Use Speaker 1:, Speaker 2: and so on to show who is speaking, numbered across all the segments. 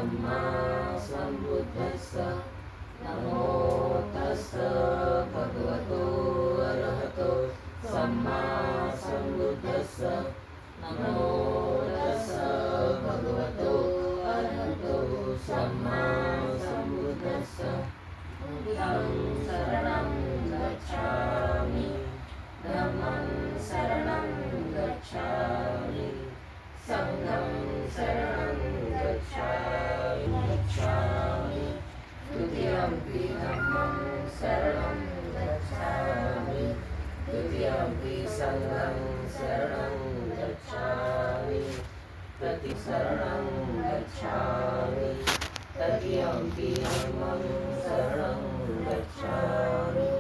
Speaker 1: सम्मा सम्बुद्धस्स नमो तस्स भगवतो अरहतो सम्मा सम्बुद्धस्स नमो तस्स भगवतो अरहतो सम्मा सम्बुद्धस्स बुद्धं शरणं गच्छामि धम्मं शरणं गच्छामि संघं शरणं गच्छामि द्वितीयम्पि धम्मं शरणं गच्छामि द्वितीयम्पि संघं शरणं गच्छामि शरणं गच्छामि तृतीयम्पि धम्मं शरणं गच्छामि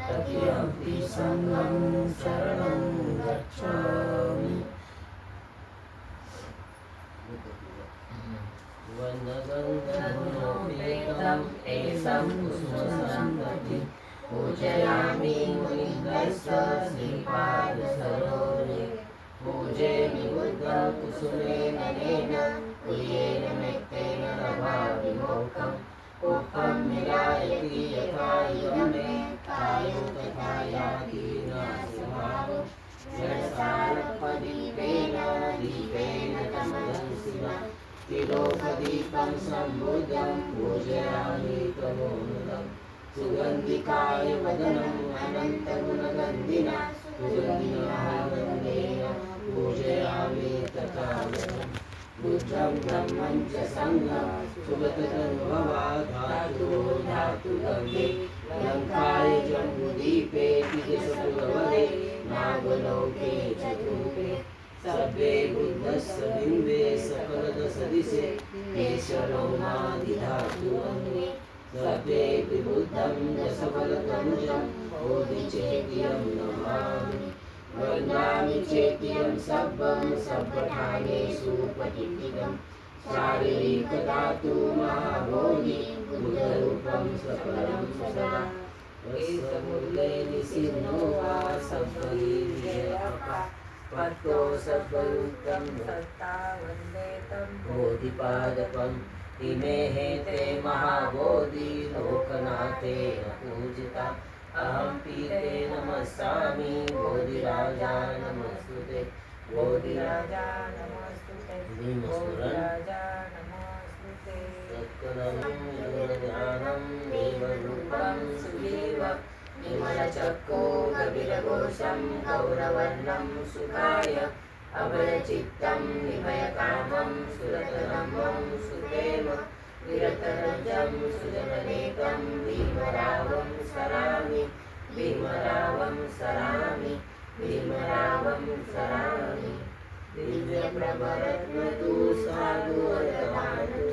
Speaker 1: तृतीयम्पि संघं शरणं गच्छामि वन्दगन्धर्वोपेतं एषं कुसुमसम्पत्तिं पूजयामि मुनिन्द्रस्य श्रीपादसरोजे पूजयामि बुद्धं कुसुमेन नेन तुल्येन मैत्रेण लभामि मोक्षं मिलायति यथा यमे कायो तथा याति नाशभावो यत्सारपदीपेन दीपेन तमलं शिवा तिलोकदीपं सम्बुद्धं पूजयामि तमोनुदं सुगन्धिकाय वदनम् अनन्तगुणगन्धिना सुगन्धिनागन्धेन पूजयामि तथागतम् बुद्धं धम्मं च सङ्घं सुगततनुभवा धातुगम्भे लङ्काय जम्बुदीपे दिशपुरवरे नागलोके चतुर्भे सर्वे बुद्धस्य बिम्बे सकलदशदिशे केशरोमादिधातुगम्भे सर्वे विबुद्धं दशबलतनुजं बोधिचेत्यं नमामि वन्दामि चेत्यं सब्बं सब्बठानेषु पठितं शारीरिकधातु महाबोधि बुद्धरूपं सकलं सदा केशमुल्ले निसिन्नो वा सब्बलीर्यपा पट्टो सब्बयुक्तं सत्ता वन्दे तं बोधिपादपम् इमे हेते महाबोधि लोकनाथेन पूजिता अहं पीते नमस्सामि बोधिराजा नमस्तुते बोधिराजा नमस्तुते बोधिराजा नमस्तुते सत्करं योगज्ञानं देवरूपं सुजीव विमलचक्षो गभीरघोषं गौरवर्णं सुखाय अभयचित्तं विभयकामं सुरतनमं सुप्रेम विरतरजं सुजननेकं भीमरावं सरामि भीमरावं सरामि भीमरावं सरामि दिव्यप्रभरत्नतु साधुवर्तमानतु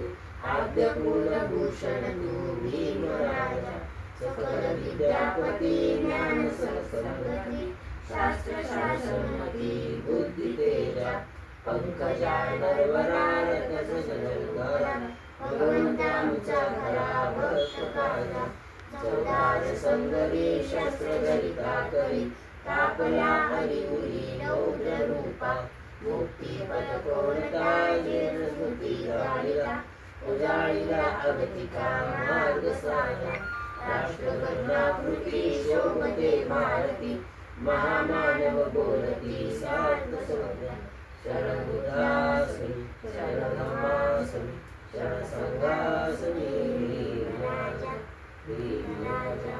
Speaker 1: आद्यकुलभूषणतु भीमराजा सकलविद्यापति ज्ञानसरस्वती शास्त्रशासनमति बुद्धितेजा पंकजानरवरारकसजलधरा भगवन्तामुचाकरा भक्तकाजा चौदार संगरी शस्त्रधरिता करी तापला हरिपुरी रौद्ररूपा मुक्तिपदकोणता जीर्णस्मृती गाळिला उजाळिला अगतिका मार्गसारा राष्ट्रगणाकृती शोभते भारती महामानव बोलती सार्थसमग्र शरणबुद्धासनी शरणधम्मासनी शरणसंघासनी भीमराजा भीमराजा